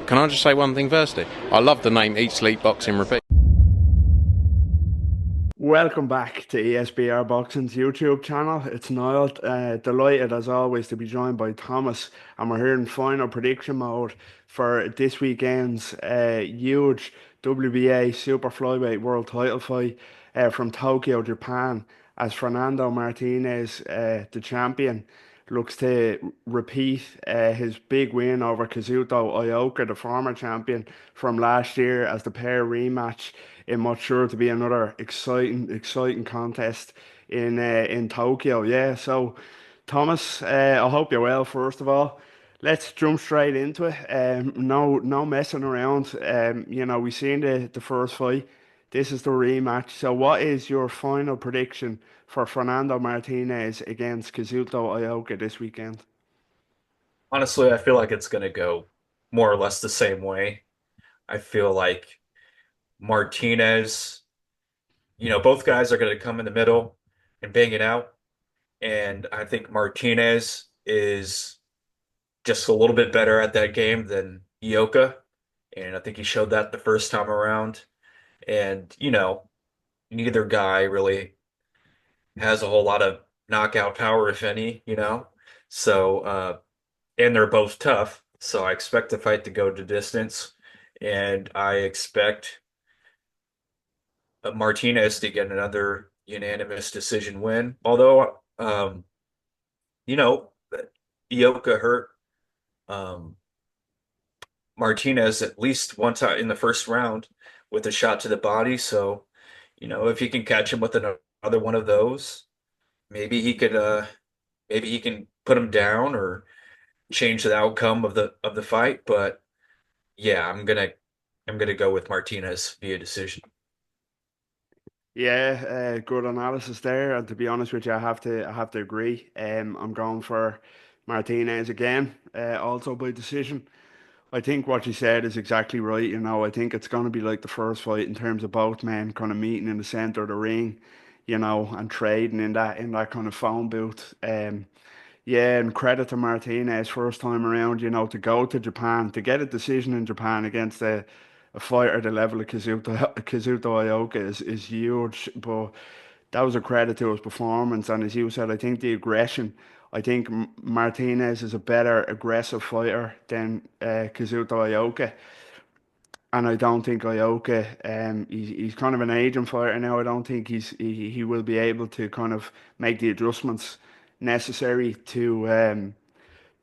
can I just say one thing firstly? I love the name Eat Sleep Boxing Repeat. Welcome back to ESBR Boxing's YouTube channel. It's Niall. Delighted as always to be joined by Thomas, and we're here in final prediction mode for this weekend's huge WBA Super Flyweight World Title fight from Tokyo, Japan, as Fernando Martinez, the champion, looks to repeat his big win over Kazuto Ioka, the former champion from last year, as the pair rematch in what's sure to be another exciting contest in Tokyo. Yeah, so Thomas, I hope you're well. First of all, let's jump straight into it. No messing around. We've seen the first fight. This is the rematch. So, what is your final prediction for Fernando Martinez against Kazuto Ioka this weekend? Honestly, I feel like it's going to go more or less the same way. I feel like Martinez, both guys are going to come in the middle and bang it out. And I think Martinez is just a little bit better at that game than Ioka. And I think he showed that the first time around. And, neither guy really has a whole lot of knockout power, if any. So, and they're both tough. So I expect the fight to go to distance, and I expect Martinez to get another unanimous decision win. Although, you know, Ioka hurt um, Martinez at least one time in the first round with a shot to the body. So, if he can catch him with another one of those, maybe he can put him down or change the outcome of the fight. But yeah, I'm gonna go with Martinez via decision. Yeah, good analysis there. And to be honest with you, I have to agree. I'm going for Martinez again, also by decision. I think what you said is exactly right. I think it's going to be like the first fight in terms of both men kind of meeting in the center of the ring, and trading in that kind of phone booth. Yeah, and credit to Martinez first time around, to go to Japan, to get a decision in Japan against a fighter the level of Kazuto Ioka is huge. But that was a credit to his performance. And as you said, I think the aggression, I think Martinez is a better aggressive fighter than Kazuto Ioka. And I don't think Ioka, he's kind of an aging fighter now. I don't think he will be able to kind of make the adjustments necessary to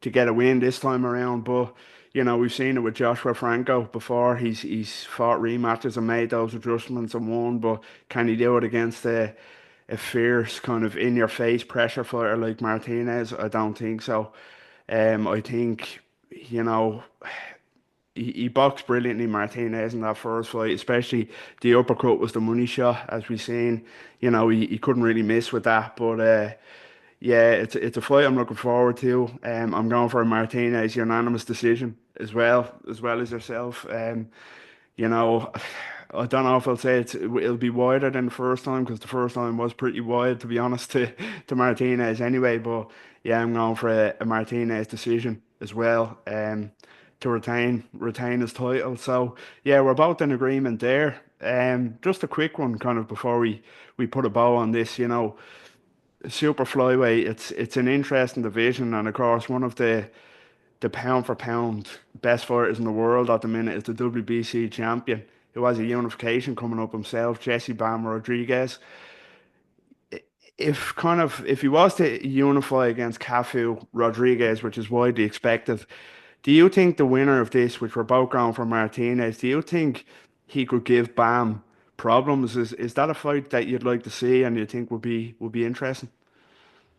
get a win this time around. But we've seen it with Joshua Franco before. He's fought rematches and made those adjustments and won. But can he do it against a fierce kind of in your face pressure fighter like Martinez? I don't think so. I think you know he boxed brilliantly, Martinez, in that first fight. Especially the uppercut was the money shot, as we've seen. He couldn't really miss with that. But yeah, it's a fight I'm looking forward to. I'm going for a Martinez unanimous decision as well as yourself. You know, I don't know if I'll say it'll be wider than the first time, because the first time was pretty wide, to be honest, to Martinez anyway. But yeah, I'm going for a Martinez decision as well. To retain his title. So yeah, we're both in agreement there. Just a quick one, kind of before we put a bow on this. Super flyweight. It's an interesting division, and of course, one of the pound for pound best fighters in the world at the minute is the WBC champion, who has a unification coming up himself, Jesse Bam Rodriguez. If he was to unify against Cafu Rodriguez, which is widely expected, do you think the winner of this, which we're both going for Martinez, do you think he could give Bam problems? Is that a fight that you'd like to see and you think would be interesting?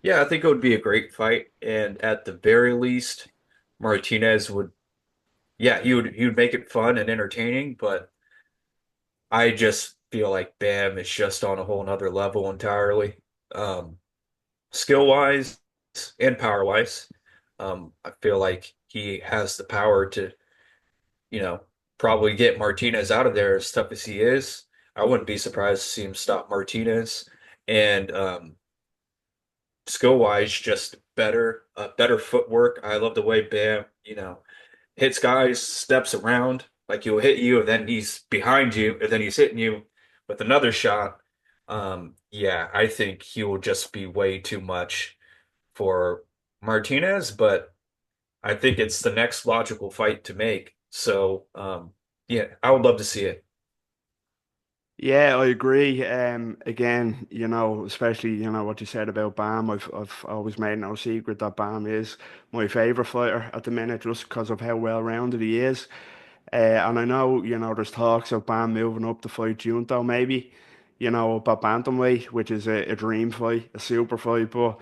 Yeah, I think it would be a great fight, and at the very least, Martinez would, yeah, he would make it fun and entertaining. But I just feel like Bam is just on a whole nother level entirely, um, skill wise and power wise. I feel like he has the power to, you know, probably get Martinez out of there as tough as he is. I wouldn't be surprised to see him stop Martinez. And skill wise, just better footwork. I love the way Bam, hits guys, steps around, like he'll hit you, and then he's behind you, and then he's hitting you with another shot. Yeah, I think he will just be way too much for Martinez, but I think it's the next logical fight to make. So, yeah, I would love to see it. Yeah, I agree. Again, especially what you said about Bam. I've always made no secret that Bam is my favorite fighter at the minute, just because of how well-rounded he is. And I know, there's talks of Bam moving up to fight Junto, maybe, about bantamweight, which is a dream fight, a super fight. But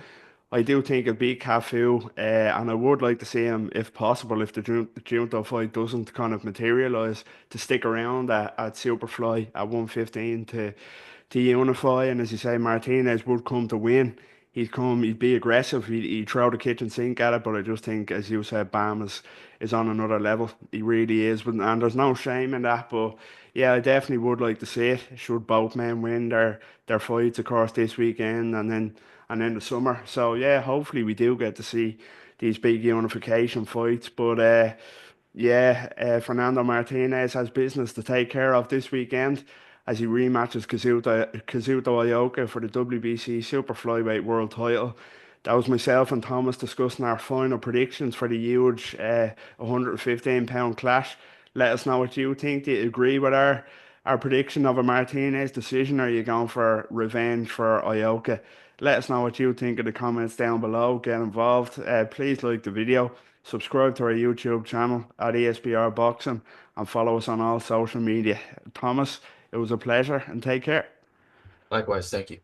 I do think it'd beat Cafu, and I would like to see him, if possible, if the Junto fight doesn't kind of materialize, to stick around at Superfly at 115 to unify. And as you say, Martinez would come to win. He'd be aggressive, he'd throw the kitchen sink at it, but I just think, as you said, Bam is on another level. He really is, and there's no shame in that. But yeah, I definitely would like to see it. Should both men win their fights, of course, this weekend and then the summer. So yeah, hopefully we do get to see these big unification fights. But yeah, Fernando Martinez has business to take care of this weekend as he rematches Kazuto Ioka for the WBC Super Flyweight World Title. That was myself and Thomas discussing our final predictions for the huge 115-pound clash. Let us know what you think. Do you agree with our prediction of a Martinez decision, or are you going for revenge for Ioka? Let us know what you think in the comments down below. Get involved. Please like the video, subscribe to our YouTube channel at ESBR Boxing, and follow us on all social media. Thomas, it was a pleasure, and take care. Likewise, thank you.